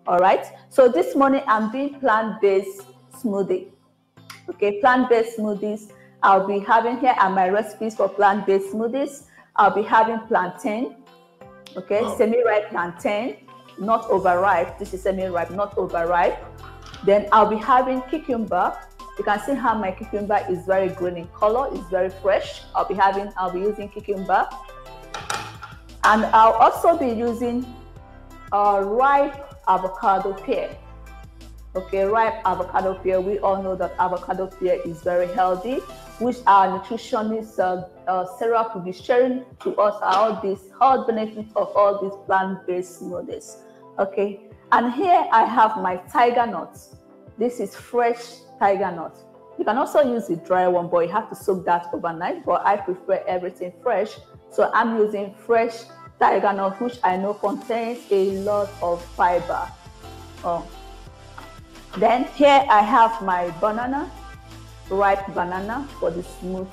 All right. So this morning I'm doing plant-based smoothie. Okay, plant-based smoothies. I'll be having, here are my recipes for plant-based smoothies. I'll be having plantain. Okay, semi-ripe plantain, not overripe. This is semi-ripe, not overripe. Then I'll be having cucumber. You can see how my cucumber is very green in color. It's very fresh. I'll be using cucumber. And I'll also be using ripe avocado pear. Okay, ripe avocado pear. We all know that avocado pear is very healthy, which our nutritionist Sarah will be sharing to us all these health benefits of all these plant-based smoothies. Okay, and here I have my Tigernut. This is fresh Tigernut. You can also use the dry one, but you have to soak that overnight. But I prefer everything fresh, so I'm using fresh Tigernut, which I know contains a lot of fiber. Then here I have my banana, ripe banana for the smoothies,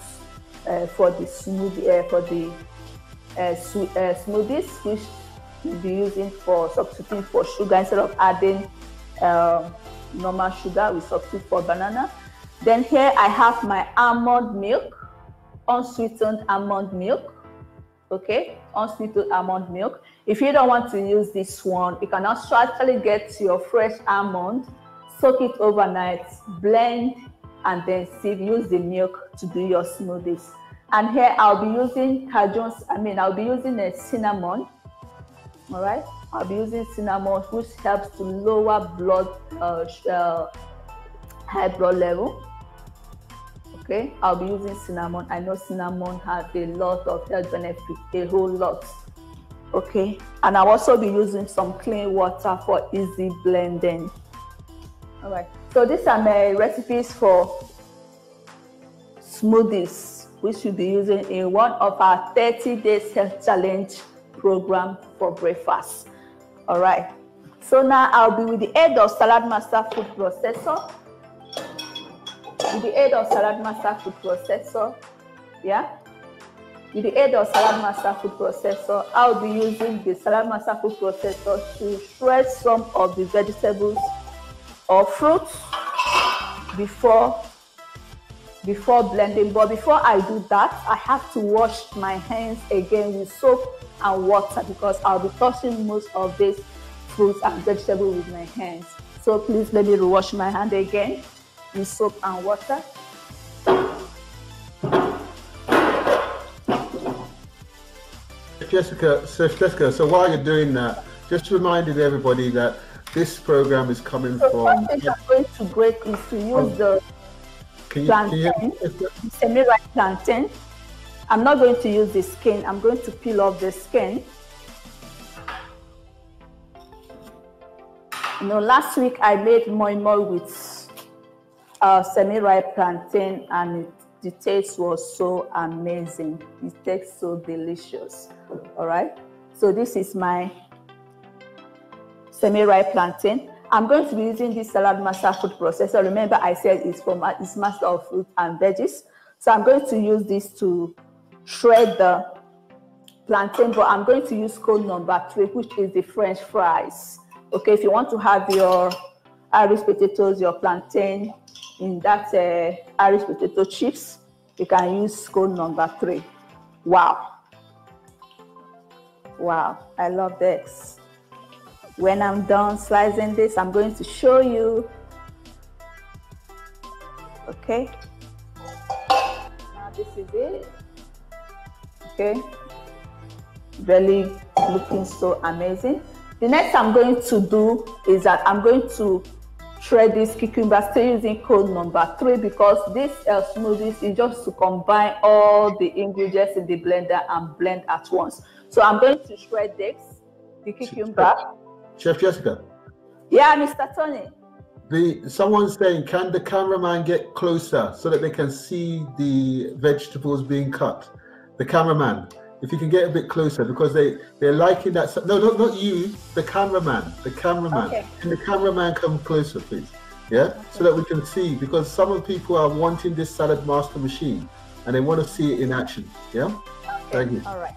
which we'll be using for substituting for sugar instead of adding normal sugar. We substitute for banana. Then here I have my almond milk, unsweetened almond milk. Okay, unsweetened almond milk. If you don't want to use this one, you can also actually get your fresh almond, soak it overnight, blend, and then use the milk to do your smoothies. And here I'll be using I'll be using a cinnamon. All right, I'll be using cinnamon, which helps to lower high blood level. Okay, I'll be using cinnamon. I know cinnamon has a lot of health benefits, a whole lot. Okay, and I'll also be using some clean water for easy blending. All right, so these are my recipes for smoothies, which we'll be using in one of our 30 days health challenge program for breakfast. All right, so now I'll be with the aid of Salad Master food processor. With the aid of Salad Master food processor, with the aid of Salad Master food processor, I'll be using the Salad Master food processor to shred some of the vegetables or fruits before blending. But before I do that, I have to wash my hands again with soap and water, because I'll be touching most of these fruits and vegetables with my hands. So please let me wash my hand again with soap and water. Jessica, so while you're doing that, just reminding everybody that this program is coming from. What I'm going to grate is to use the plantain, semi-ripe plantain. I'm not going to use the skin. I'm going to peel off the skin. You know, last week I made moi moi with semi-ripe plantain, and the taste was so amazing. It tastes so delicious. All right. So this is my semi-ripe plantain. I'm going to be using this Salad Master food processor. Remember, I said it's master of fruit and veggies. So I'm going to use this to shred the plantain, but I'm going to use code number 3, which is the French fries. Okay, if you want to have your Irish potatoes, your plantain in that Irish potato chips, you can use code number 3. Wow. Wow, I love this. When I'm done slicing this, I'm going to show you. Okay. Now this is it. Okay. Really looking so amazing. The next I'm going to do is that I'm going to shred this cucumber, still using code number 3, because this smoothies is just to combine all the ingredients in the blender and blend at once. So I'm going to shred this, the cucumber. Chef Jessica. Yeah, Mr. Tony. Someone's saying, can the cameraman get closer so that they can see the vegetables being cut? The cameraman, if you can get a bit closer, because they're liking that. No, not you, the cameraman. The cameraman. Okay. Can the cameraman come closer, please? Yeah, okay. So that we can see, because some of the people are wanting this Salad Master machine and they want to see it in action. Yeah. Okay. Thank you. All right.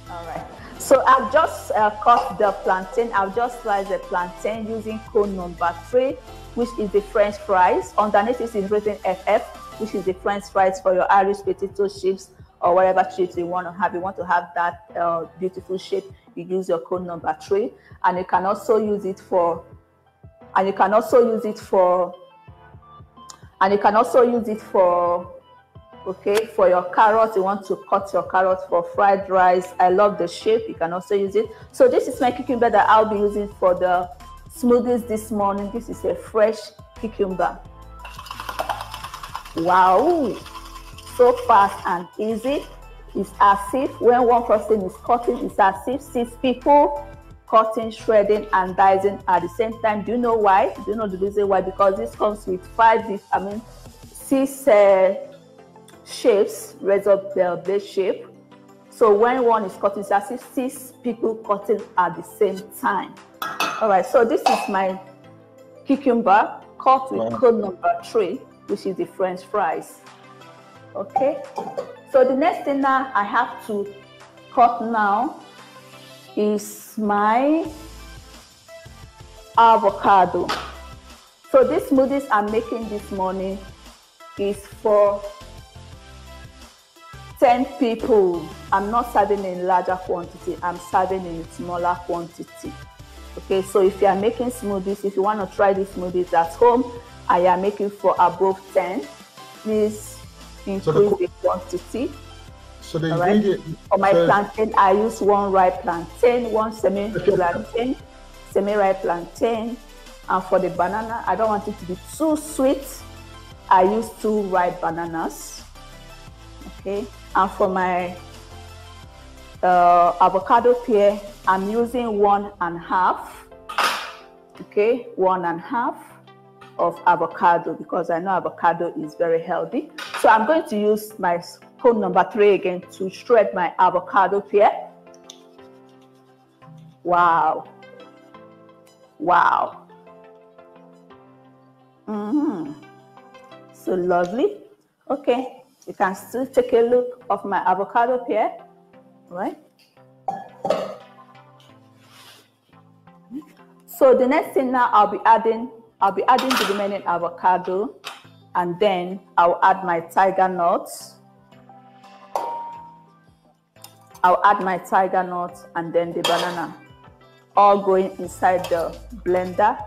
All right. So I've just cut the plantain. I've just sliced the plantain using cone number 3, which is the French fries. Underneath it is written FF, which is the French fries for your Irish potato chips or whatever chips you want to have. You want to have that beautiful shape, you use your cone number 3, and you can also use it for. And you can also use it for. Okay, for your carrots, you want to cut your carrots for fried rice. I love the shape. You can also use it. So this is my cucumber that I'll be using for the smoothies this morning. This is a fresh cucumber. Wow, so fast and easy. It's as if when one person is cutting, it's as if 6 people cutting, shredding, and dicing at the same time. Do you know why? Do you know the reason why? Because this comes with 6 shapes, razor blade shape. So when one is cutting, it's as if 6 people cutting at the same time. All right, so this is my cucumber cut with cone number 3, which is the French fries. Okay, so the next thing now I have to cut now is my avocado. So this smoothies I'm making this morning is for 10 people. I'm not serving in larger quantity, I'm serving in smaller quantity. Okay, so if you are making smoothies, if you want to try these smoothies at home and you are making for above 10, please increase the quantity. So the ingredient for my plantain, I use 1 ripe plantain, 1 semi-ripe plantain, and for the banana, I don't want it to be too sweet. I use 2 ripe bananas. Okay, and for my avocado pear, I'm using 1.5. Okay, 1.5 of avocado, because I know avocado is very healthy. So I'm going to use my cone number 3 again to shred my avocado pear. Wow. Wow. So lovely. Okay, you can still take a look of my avocado pear, right? So the next thing now I'll be adding the remaining avocado, and then I'll add my Tigernut. I'll add my Tigernut and then the banana, all going inside the blender.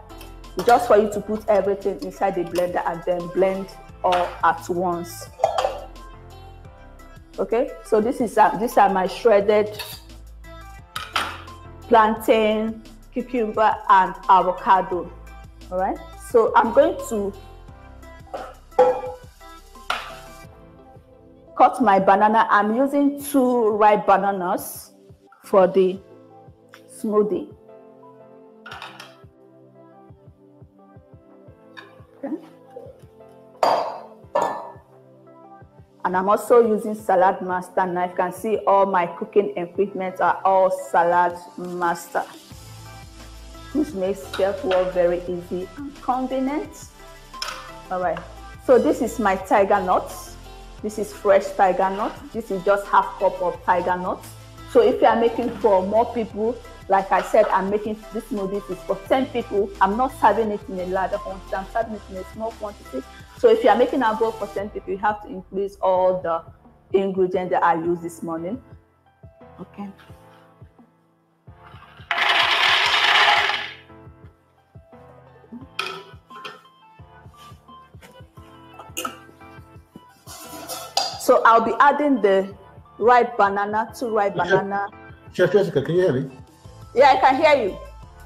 Just for you to put everything inside the blender and then blend all at once. Okay, so these are my shredded plantain, cucumber, and avocado. All right, so I'm going to cut my banana. I'm using 2 ripe bananas for the smoothie. Okay. And I'm also using Salad Master knife. You can see all my cooking equipment are all Salad Master, which makes chef work very easy and convenient. All right, so this is my Tigernut. This is fresh Tigernut. This is just 1/2 cup of Tigernut. So if you are making for more people, like I said, I'm making this smoothie is for 10 people. I'm not serving it in a larger quantity, I'm serving it in a small quantity. So if you are making a bowl for 10 people, you have to increase all the ingredients that I used this morning. Okay. So I'll be adding the ripe banana, 2 ripe banana. Chef Jessica, can you hear me? Yeah, I can hear you.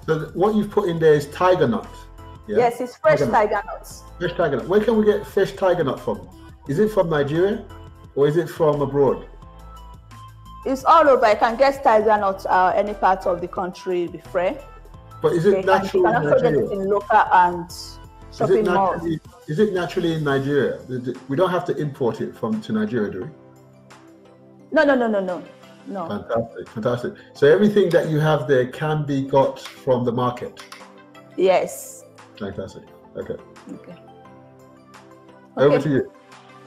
So what you've put in there is Tigernut. Yeah? Yes, it's fresh Tigernut. Fresh Tigernut. Where can we get fresh Tigernut from? Is it from Nigeria or is it from abroad? It's all over. I can get Tigernut any part of the country be free. But is it natural in Nigeria? Get it in local and shopping malls. Is it naturally in Nigeria? We don't have to import it to Nigeria, do we? No. Fantastic, fantastic. So everything that you have there can be got from the market? Yes. Fantastic. Okay. Okay. Over to you.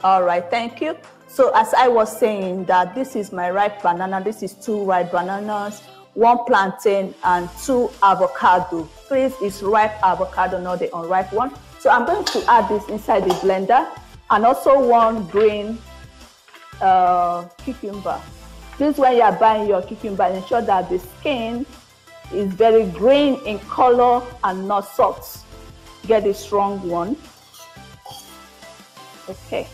All right, thank you. So as I was saying that this is my ripe banana, this is 2 ripe bananas, 1 plantain, and 2 avocado. Please, it's ripe avocado, not the unripe one. So I'm going to add this inside the blender, and also 1 green cucumber. Please, when you are buying your cucumber, ensure that the skin is very green in color and not soft. Get a strong one. Okay.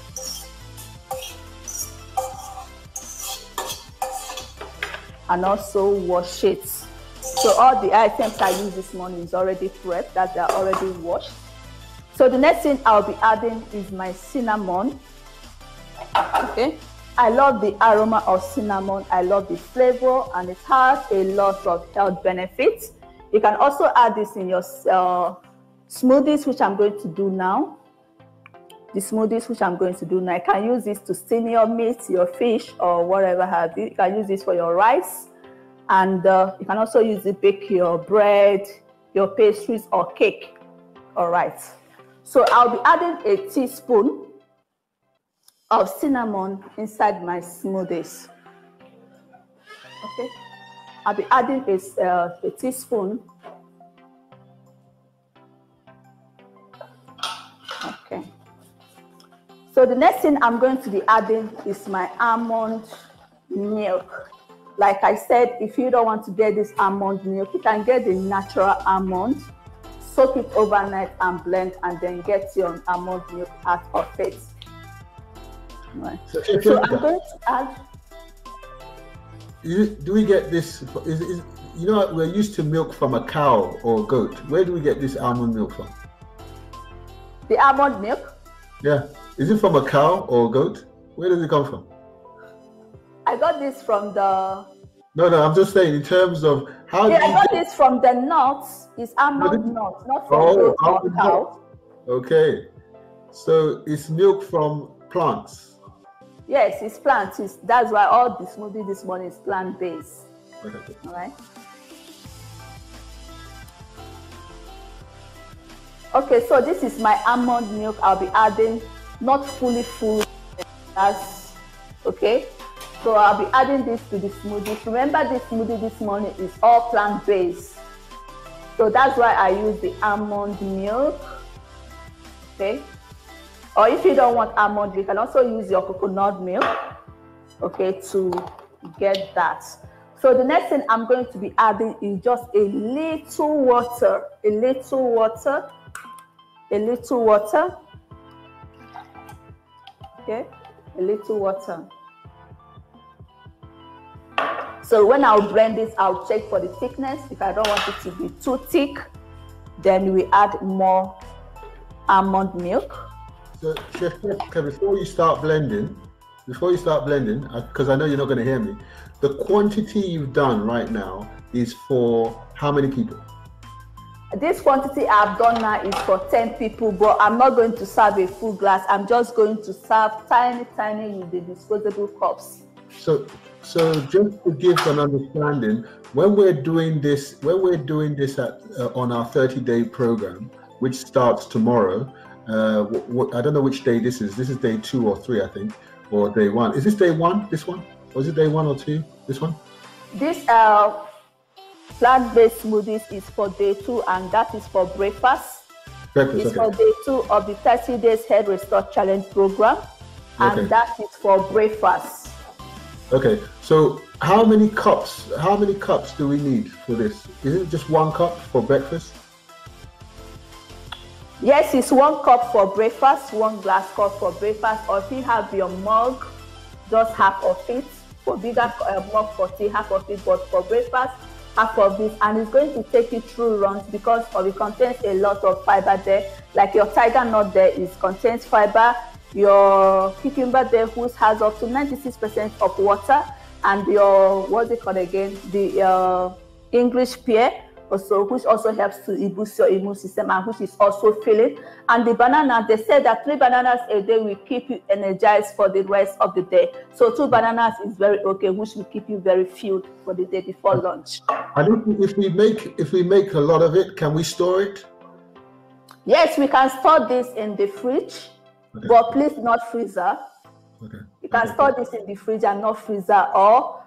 And also wash it. So all the items I use this morning is already prepped, that they are already washed. So the next thing I'll be adding is my cinnamon. Okay. I love the aroma of cinnamon. I love the flavor, and it has a lot of health benefits. You can also add this in your smoothies, which I'm going to do now. The smoothies which I'm going to do now, you can use this to steam your meat, your fish, or whatever have you. You can use this for your rice, and you can also use it to bake your bread, your pastries, or cake. All right. So I'll be adding a teaspoon of cinnamon inside my smoothies. Okay. I'll be adding a teaspoon. Okay. So the next thing I'm going to be adding is my almond milk. Like I said, if you don't want to get this almond milk, you can get the natural almond, soak it overnight and blend, and then get your almond milk out of it. Right. So I'm going to add. Do we get this? You know, we're used to milk from a cow or a goat. Where do we get this almond milk from? The almond milk? Yeah. Is it from a cow or a goat? Where does it come from? I got this from the... No, I'm just saying in terms of how... Yeah, I got this from the nuts. It's almond nuts, not from goat or cow. Okay. So it's milk from plants. Yes, it's plants. That's why all the smoothie this morning is plant-based. Okay. All right. Okay, so this is my almond milk. I'll be adding not fully full. That's okay. So I'll be adding this to the smoothie. Remember, this smoothie this morning is all plant-based. So that's why I use the almond milk. Okay. Or if you don't want almond, you can also use your coconut milk, okay, to get that. So the next thing I'm going to be adding is just a little water, okay, a little water. So when I'll blend this, I'll check for the thickness. If I don't want it to be too thick, then we add more almond milk. So, Chef, before you start blending, because I know you're not going to hear me, the quantity you've done right now is for how many people? This quantity I've done now is for 10 people, but I'm not going to serve a full glass. I'm just going to serve tiny with the disposable cups. So just to give an understanding, when we're doing this on our 30-day program, which starts tomorrow. I don't know which day this is. This is day 2 or 3, I think, or day 1. Is this day 1? This one? Or is it day 1 or 2? This one? This plant-based smoothies is for day 2, and that is for breakfast. It's for day 2 of the 30 days Head Restore Challenge program, and that is for breakfast. Okay. So how many cups do we need for this? Is it just 1 cup for breakfast? Yes, it's 1 cup for breakfast, 1 glass cup for breakfast, or if you have your mug, just half of it. For bigger mug for tea, half of it, but for breakfast, half of this. And it's going to take you through runs because it contains a lot of fiber there. Like your Tigernut there contains fiber, your cucumber there, which has up to 96% of water, and your, what's it called again? The English pear, which also helps to boost your immune system and which is also filling. And the banana, they said that 3 bananas a day will keep you energized for the rest of the day. So 2 bananas is very okay, which will keep you very filled for the day before lunch. And if we make a lot of it, can we store it? Yes, we can store this in the fridge. Okay. but please not freezer. Okay. You can store this in the fridge and not freezer, or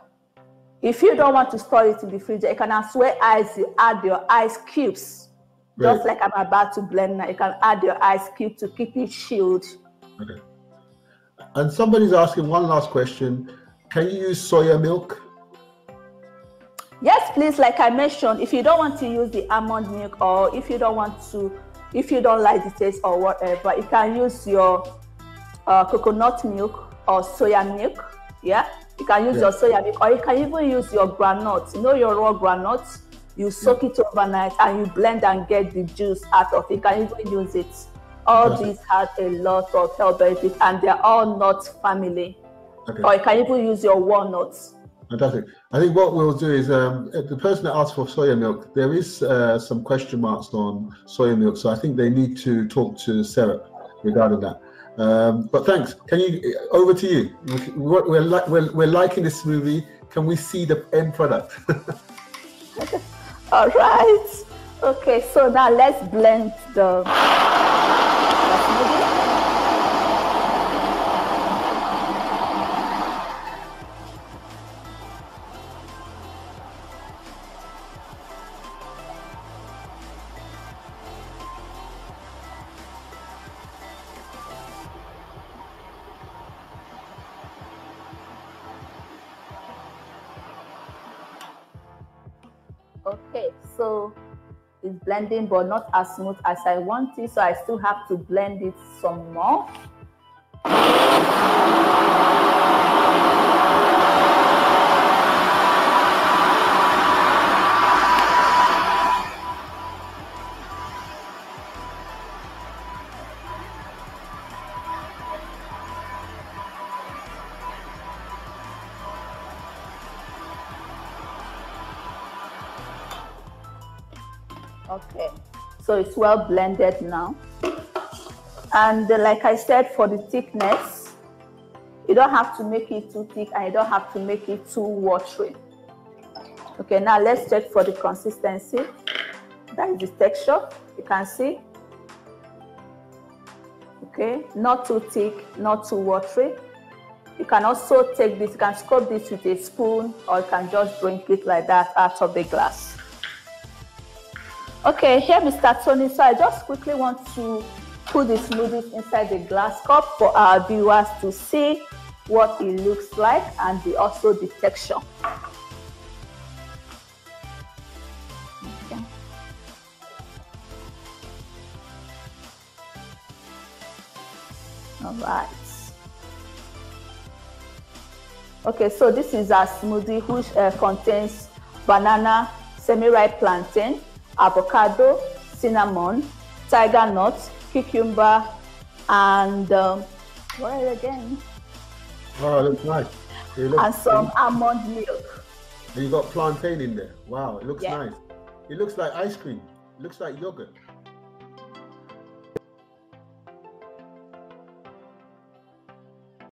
if you don't want to store it in the fridge, you can as well add your ice cubes. Right. Just like I'm about to blend now, you can add your ice cube to keep it chilled. Okay. And somebody's asking one last question. Can you use soya milk? Yes, please. Like I mentioned, if you don't want to use the almond milk, or if you don't like the taste or whatever, you can use your coconut milk or soya milk. Yeah, you can use your soya milk, or you can even use your groundnut. You know, your raw groundnut, you soak it overnight and you blend and get the juice out of it. You can even use it. All these have a lot of health benefits, and they're all nut family. Okay. Or you can even use your walnuts. Fantastic. I think what we'll do is the person that asked for soya milk, there is some question marks on soya milk, so I think they need to talk to Sarah regarding that. But thanks. Can you over to you? We're liking this smoothie. Can we see the end product? All right. Okay. So now let's blend the smoothie. Okay, so it's blending, but not as smooth as I want it, so I still have to blend it some more. Okay, so it's well blended now. And like I said, for the thickness, you don't have to make it too thick and you don't have to make it too watery. Okay, now let's check for the consistency. That is the texture, you can see. Okay, not too thick, not too watery. You can also take this, you can scoop this with a spoon, or you can just drink it like that out of the glass. Okay, here Mr. Tony, so I just quickly want to put the smoothies inside the glass cup for our viewers to see what it looks like and also the texture. Okay. All right. Okay, so this is our smoothie, which contains banana, semi-ripe plantain, avocado, cinnamon, tigernut, cucumber, and what is it again? Oh, it looks nice. And some almond milk. And you got plantain in there. Wow, it looks nice. It looks like ice cream. It looks like yogurt.